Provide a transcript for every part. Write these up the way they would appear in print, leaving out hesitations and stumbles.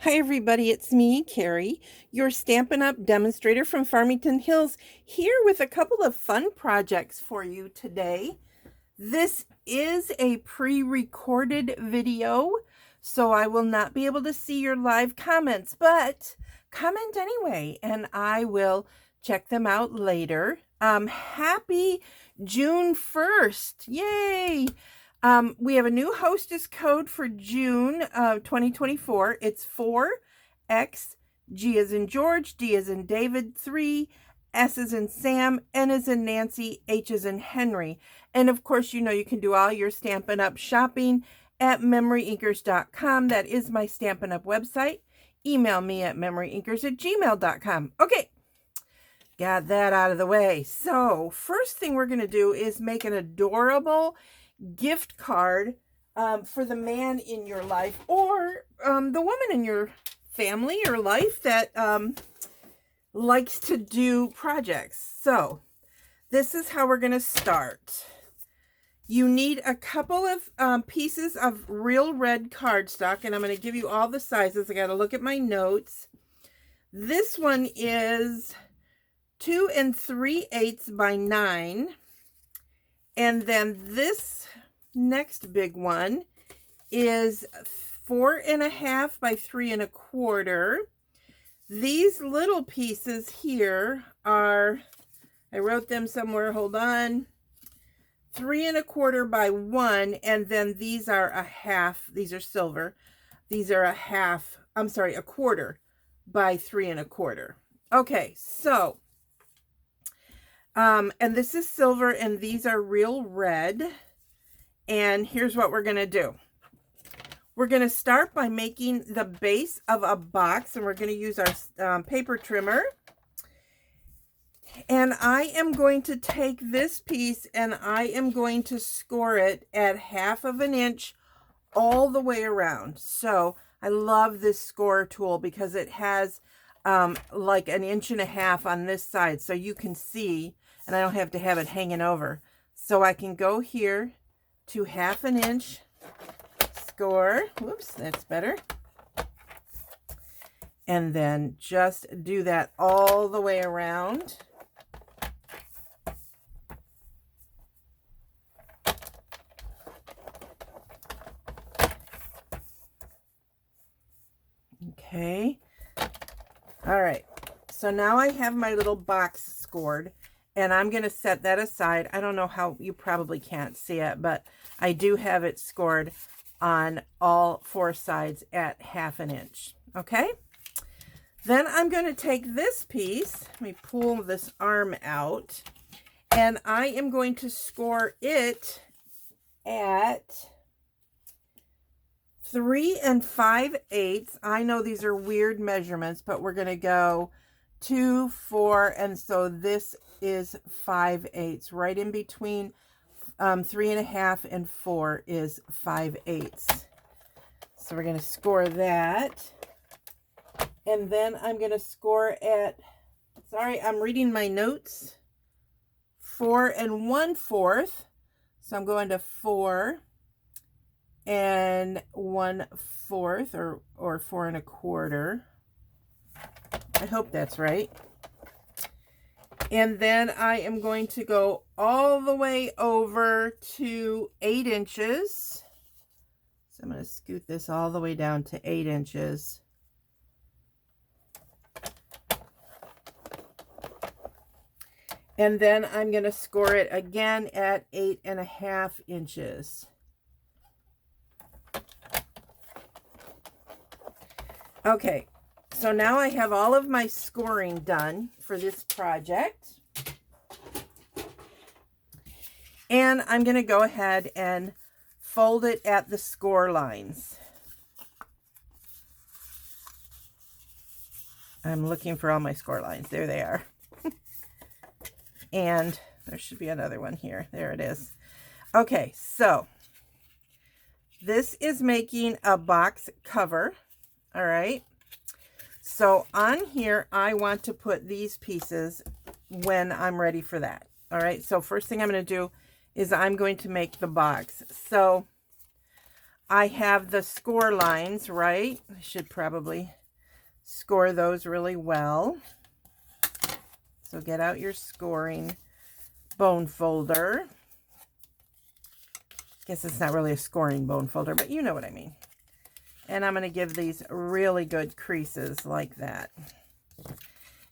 Hi everybody, it's me, Carrie, your Stampin' Up! Demonstrator from Farmington Hills, here with a couple of fun projects for you today. This is a pre-recorded video, so I will not be able to see your live comments, but comment anyway, and I will check them out later. Happy June 1st, yay! We have a new hostess code for June 2024. It's 4X, G as in George, D as in David, 3, S as in Sam, N as in Nancy, H as in Henry. And of course, you know you can do all your Stampin' Up! Shopping at MemoryINKers.com. That is my Stampin' Up! Website. Email me at MemoryINKers@gmail.com. Okay, got that out of the way. So first thing we're going to do is make an adorable gift card for the man in your life, or the woman in your family or life that likes to do projects. So this is how we're going to start. You need a couple of pieces of real red cardstock, and I'm going to give you all the sizes. I got to look at my notes. This one is 2 3/8 by 9. And then this next big one is 4 1/2 by 3 1/4. These little pieces here are, I wrote them somewhere, hold on, 3 1/4 by 1, and then these are a half, these are silver. These are a quarter by 3 1/4. Okay, so and this is silver, and these are real red. And here's what we're going to do. We're going to start by making the base of a box, and we're going to use our paper trimmer. And I am going to take this piece and I am going to score it at 1/2 inch all the way around. So I love this score tool because it has like 1.5 inches on this side, so you can see, and I don't have to have it hanging over. So I can go here to 1/2 inch, score, whoops, that's better. And then just do that all the way around. Okay. All right. So now I have my little box scored, and I'm going to set that aside. I don't know how, you probably can't see it, but I do have it scored on all 4 sides at 1/2 inch. Okay. Then I'm going to take this piece, let me pull this arm out, and I am going to score it at 3 5/8. I know these are weird measurements, but we're going to go 2, 4, and so this is 5/8. Right in between 3 1/2 and 4 is 5/8. So we're going to score that. And then I'm going to score at, sorry, I'm reading my notes, 4 1/4. So I'm going to 4 1/4, or 4 1/4. I hope that's right. And then I am going to go all the way over to 8 inches. So I'm going to scoot this all the way down to 8 inches. And then I'm going to score it again at 8 1/2 inches. Okay, so now I have all of my scoring done for this project. And I'm going to go ahead and fold it at the score lines. I'm looking for all my score lines. There they are. And there should be another one here. There it is. Okay, so this is making a box cover. All right. So on here, I want to put these pieces when I'm ready for that. All right. So first thing I'm going to do is I'm going to make the box. So I have the score lines, right? I should probably score those really well. So get out your scoring bone folder. Guess it's not really a scoring bone folder, but you know what I mean. And I'm going to give these really good creases like that.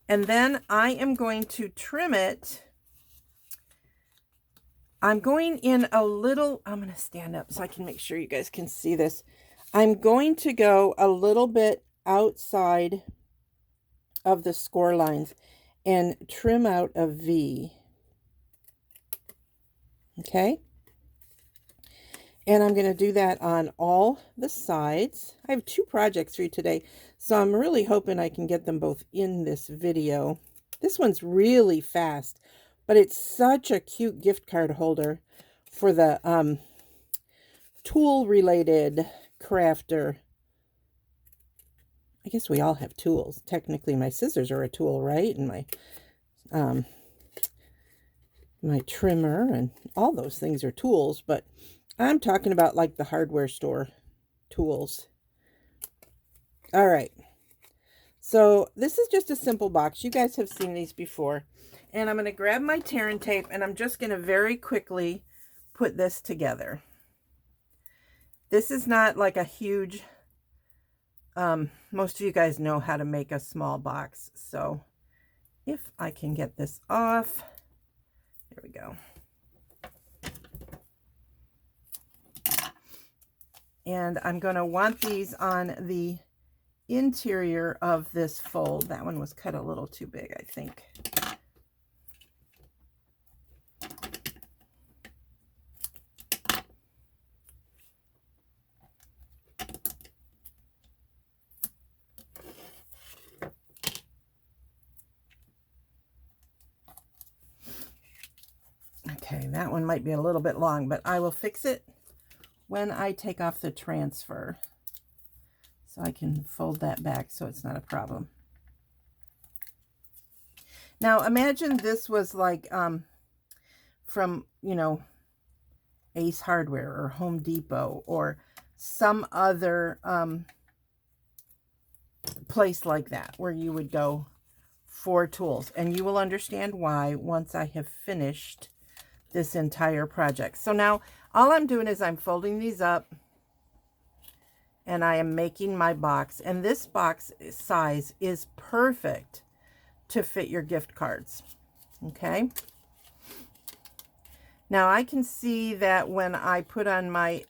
And then I am going to trim it. I'm going in a little, I'm going to stand up so I can make sure you guys can see this. I'm going to go a little bit outside of the score lines and trim out a V. Okay? And I'm going to do that on all the sides. I have 2 projects for you today, so I'm really hoping I can get them both in this video. This one's really fast, but it's such a cute gift card holder for the tool-related crafter. I guess we all have tools. Technically, my scissors are a tool, right? And my trimmer and all those things are tools, but I'm talking about like the hardware store tools. All right. So this is just a simple box. You guys have seen these before. And I'm going to grab my tear and tape, and I'm just going to very quickly put this together. This is not like a huge, most of you guys know how to make a small box. So if I can get this off, there we go. And I'm going to want these on the interior of this fold. That one was cut a little too big, I think. Okay, that one might be a little bit long, but I will fix it when I take off the transfer. So I can fold that back so it's not a problem. Now imagine this was like from, you know, Ace Hardware or Home Depot or some other place like that where you would go for tools. And you will understand why once I have finished this entire project. So now all I'm doing is I'm folding these up and I am making my box. And this box size is perfect to fit your gift cards. Okay. Now I can see that when I put on my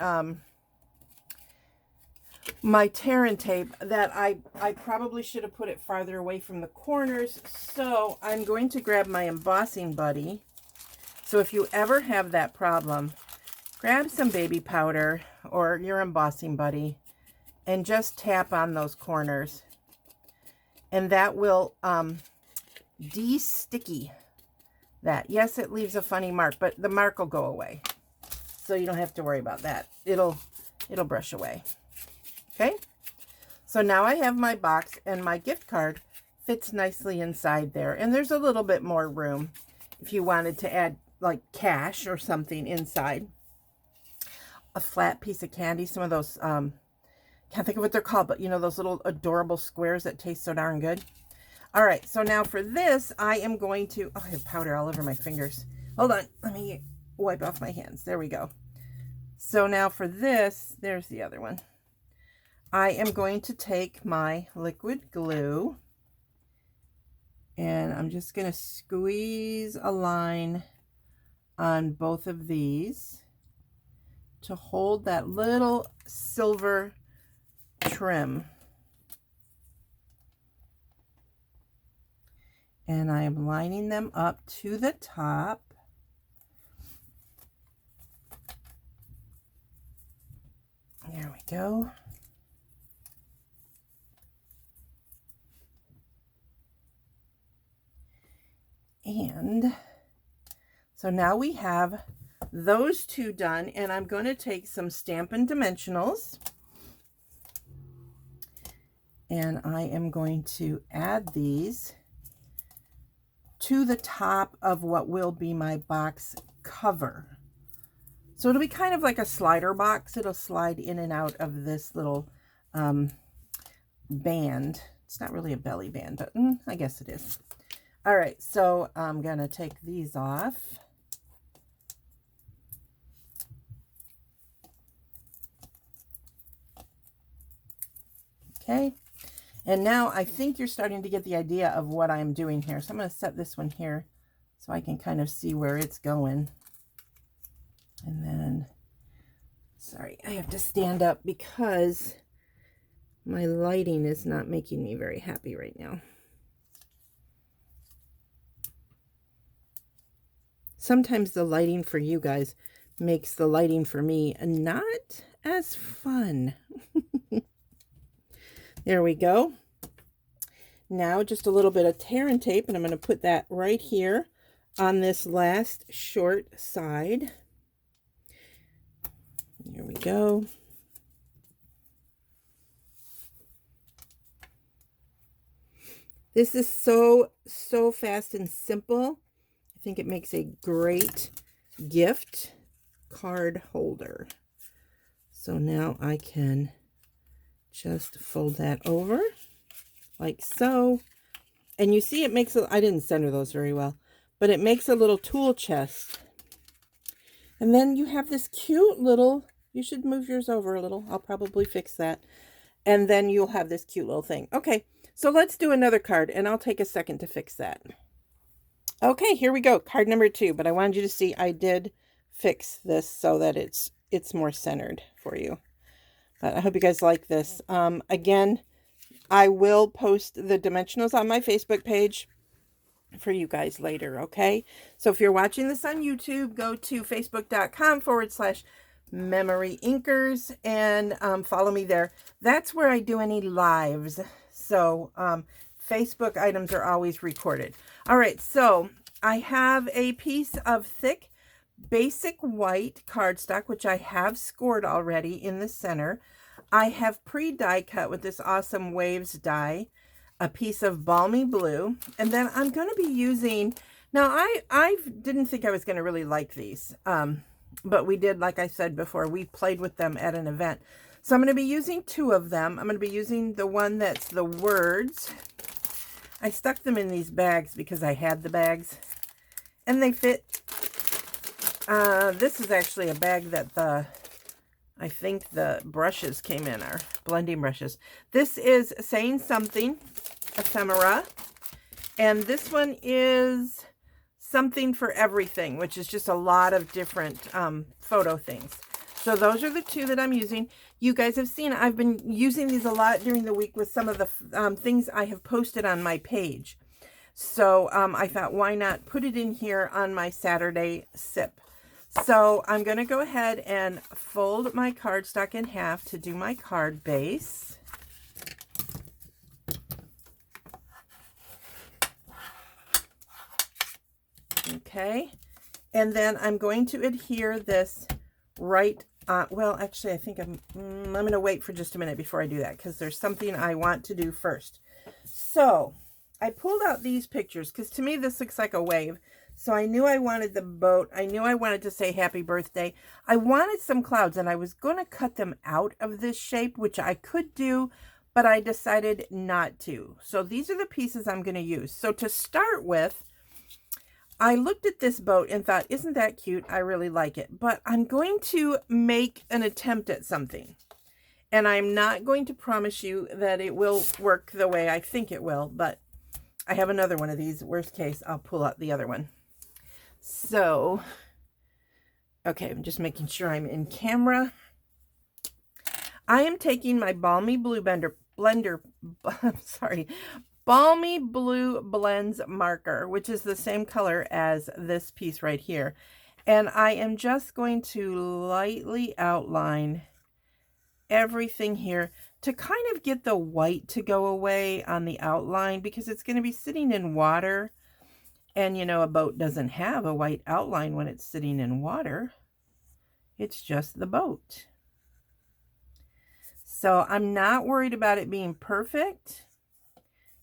my tear and tape that I probably should have put it farther away from the corners. So I'm going to grab my embossing buddy. So if you ever have that problem, grab some baby powder or your embossing buddy and just tap on those corners. And that will de-sticky that. Yes, it leaves a funny mark, but the mark will go away. So you don't have to worry about that. It'll brush away. Okay? So now I have my box and my gift card fits nicely inside there. And there's a little bit more room if you wanted to add like cash or something inside. A flat piece of candy, some of those, can't think of what they're called, but you know, those little adorable squares that taste so darn good. All right, so now for this, I am going to, oh, I have powder all over my fingers. Hold on, let me wipe off my hands. There we go. So now for this, there's the other one. I am going to take my liquid glue and I'm just going to squeeze a line on both of these to hold that little silver trim. And I am lining them up to the top. There we go. And so now we have those two done, and I'm going to take some Stampin' Dimensionals and I am going to add these to the top of what will be my box cover. So it'll be kind of like a slider box. It'll slide in and out of this little band. It's not really a belly band, but I guess it is. All right, so I'm going to take these off. Okay, and now I think you're starting to get the idea of what I'm doing here. So I'm going to set this one here so I can kind of see where it's going. And then, sorry, I have to stand up because my lighting is not making me very happy right now. Sometimes the lighting for you guys makes the lighting for me not as fun. There we go. Now just a little bit of tear and tape, and I'm going to put that right here on this last short side. Here we go. This is so fast and simple. I think it makes a great gift card holder. So now I can just fold that over like so. And you see it makes I didn't center those very well, but it makes a little tool chest. And then you have this cute little, you should move yours over a little. I'll probably fix that. And then you'll have this cute little thing. Okay, so let's do another card, and I'll take a second to fix that. Okay, here we go. Card number 2, but I wanted you to see I did fix this so that it's more centered for you. But I hope you guys like this. Again, I will post the dimensionals on my Facebook page for you guys later, okay? So if you're watching this on YouTube, go to facebook.com/MemoryINKers and follow me there. That's where I do any lives. So Facebook items are always recorded. All right, so I have a piece of thick basic white cardstock, which I have scored already in the center. I have pre-die cut with this awesome waves die, a piece of balmy blue, and then I'm going to be using, now I didn't think I was going to really like these, but we did, like I said before, we played with them at an event. So I'm going to be using 2 of them. I'm going to be using the one that's the words. I stuck them in these bags because I had the bags, and they fit. This is actually a bag that I think the brushes came in, our blending brushes. This is Saying Something, ephemera. And this one is Something for Everything, which is just a lot of different photo things. So those are the 2 that I'm using. You guys have seen, I've been using these a lot during the week with some of the things I have posted on my page. So I thought, why not put it in here on my Saturday sip? So I'm going to go ahead and fold my cardstock in half to do my card base. Okay. And then I'm going to adhere this right well, actually, I think I'm going to wait for just a minute before I do that because there's something I want to do first. So I pulled out these pictures because to me this looks like a wave. So I knew I wanted the boat. I knew I wanted to say happy birthday. I wanted some clouds, and I was going to cut them out of this shape, which I could do, but I decided not to. So these are the pieces I'm going to use. So to start with, I looked at this boat and thought, isn't that cute? I really like it. But I'm going to make an attempt at something. And I'm not going to promise you that it will work the way I think it will, but I have another one of these. Worst case, I'll pull out the other one. So, okay, I'm just making sure I'm in camera. I am taking my Balmy Blue Balmy Blue Blends marker, which is the same color as this piece right here. And I am just going to lightly outline everything here to kind of get the white to go away on the outline because it's going to be sitting in water. And, you know, a boat doesn't have a white outline when it's sitting in water. It's just the boat. So I'm not worried about it being perfect.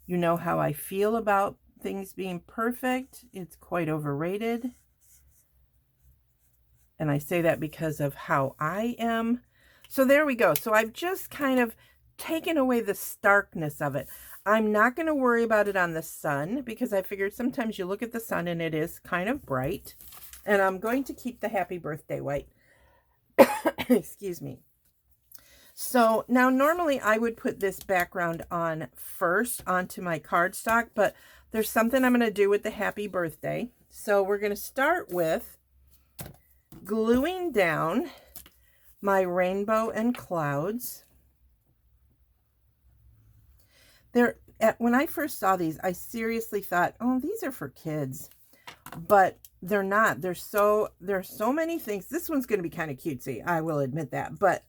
You know how I feel about things being perfect. It's quite overrated. And I say that because of how I am. So there we go. So I've just kind of taken away the starkness of it. I'm not going to worry about it on the sun because I figured sometimes you look at the sun and it is kind of bright. And I'm going to keep the happy birthday white. Excuse me. So now normally I would put this background on first onto my cardstock, but there's something I'm going to do with the happy birthday. So we're going to start with gluing down my rainbow and clouds. When I first saw these, I seriously thought, oh, these are for kids, but they're not. There's so many things. This one's going to be kind of cutesy, I will admit that, but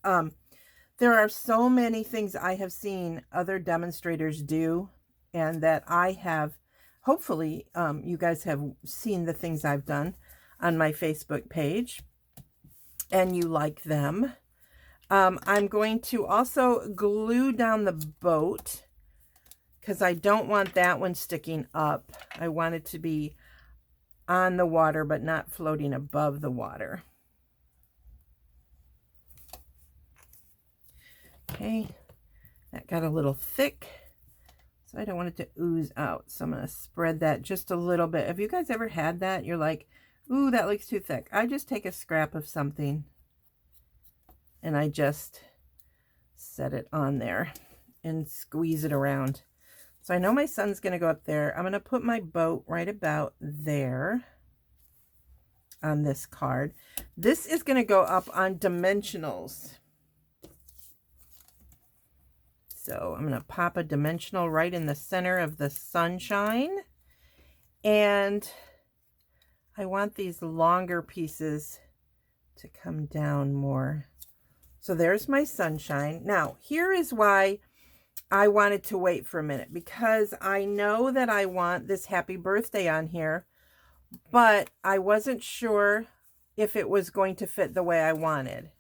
there are so many things I have seen other demonstrators do, and that I have, hopefully, you guys have seen the things I've done on my Facebook page, and you like them. I'm going to also glue down the boat, because I don't want that one sticking up. I want it to be on the water, but not floating above the water. Okay, that got a little thick, so I don't want it to ooze out. So I'm going to spread that just a little bit. Have you guys ever had that? You're like, ooh, that looks too thick. I just take a scrap of something and I just set it on there and squeeze it around. So I know my sun's going to go up there. I'm going to put my boat right about there on this card. This is going to go up on dimensionals. So I'm going to pop a dimensional right in the center of the sunshine. And I want these longer pieces to come down more. So there's my sunshine. Now, here is why I wanted to wait for a minute, because I know that I want this happy birthday on here, but I wasn't sure if it was going to fit the way I wanted.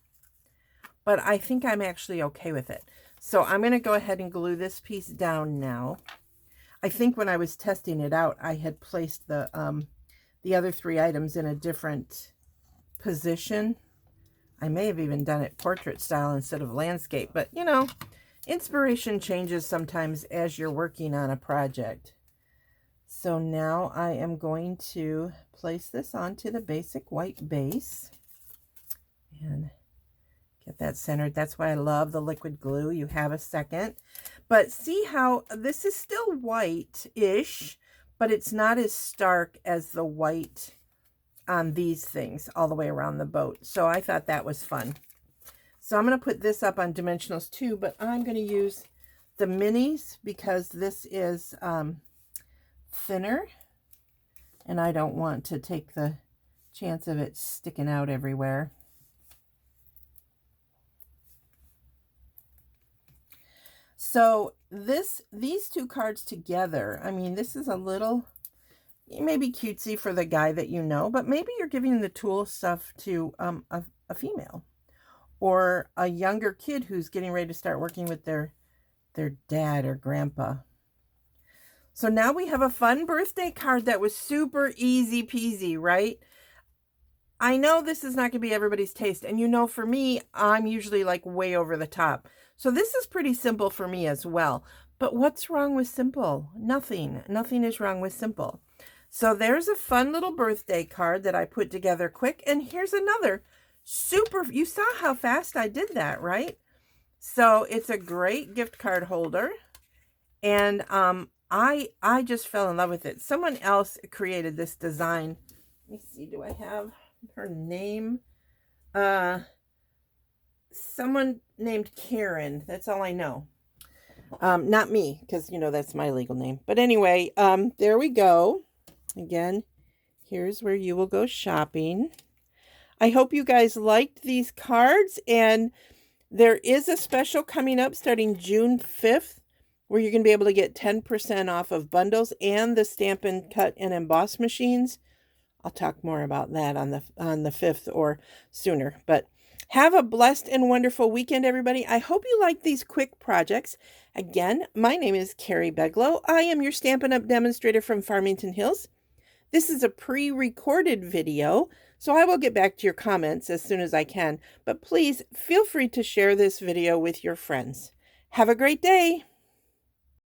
But I think I'm actually okay with it. So I'm going to go ahead and glue this piece down now. I think when I was testing it out, I had placed the other three items in a different position. I may have even done it portrait style instead of landscape, but you know, inspiration changes sometimes as you're working on a project. So now I am going to place this onto the basic white base and get that centered. That's why I love the liquid glue. You have a second. But see how this is still white-ish, but it's not as stark as the white on these things all the way around the boat. So I thought that was fun. So I'm going to put this up on dimensionals too, but I'm going to use the minis because this is thinner, and I don't want to take the chance of it sticking out everywhere. So these two cards together, I mean, this is a little, maybe cutesy for the guy that you know, but maybe you're giving the tool stuff to a female or a younger kid who's getting ready to start working with their dad or grandpa. So now we have a fun birthday card that was super easy peasy, right? I know this is not going to be everybody's taste. And you know, for me, I'm usually like way over the top. So this is pretty simple for me as well. But what's wrong with simple? Nothing. Nothing is wrong with simple. So there's a fun little birthday card that I put together quick. And here's another super, you saw how fast I did that, right? So it's a great gift card holder. And I just fell in love with it. Someone else created this design. Let me see, do I have her name? Someone named Karen. That's all I know. Not me, because you know that's my legal name. But anyway, there we go. Again, here's where you will go shopping. I hope you guys liked these cards, and there is a special coming up starting June 5th where you're going to be able to get 10% off of bundles and the Stampin' Cut and Emboss machines. I'll talk more about that on the 5th or sooner. But have a blessed and wonderful weekend, everybody. I hope you like these quick projects. Again, my name is Carrie Beglow. I am your Stampin' Up! Demonstrator from Farmington Hills. This is a pre-recorded video, So I will get back to your comments as soon as I can, but please feel free to share this video with your friends. Have a great day!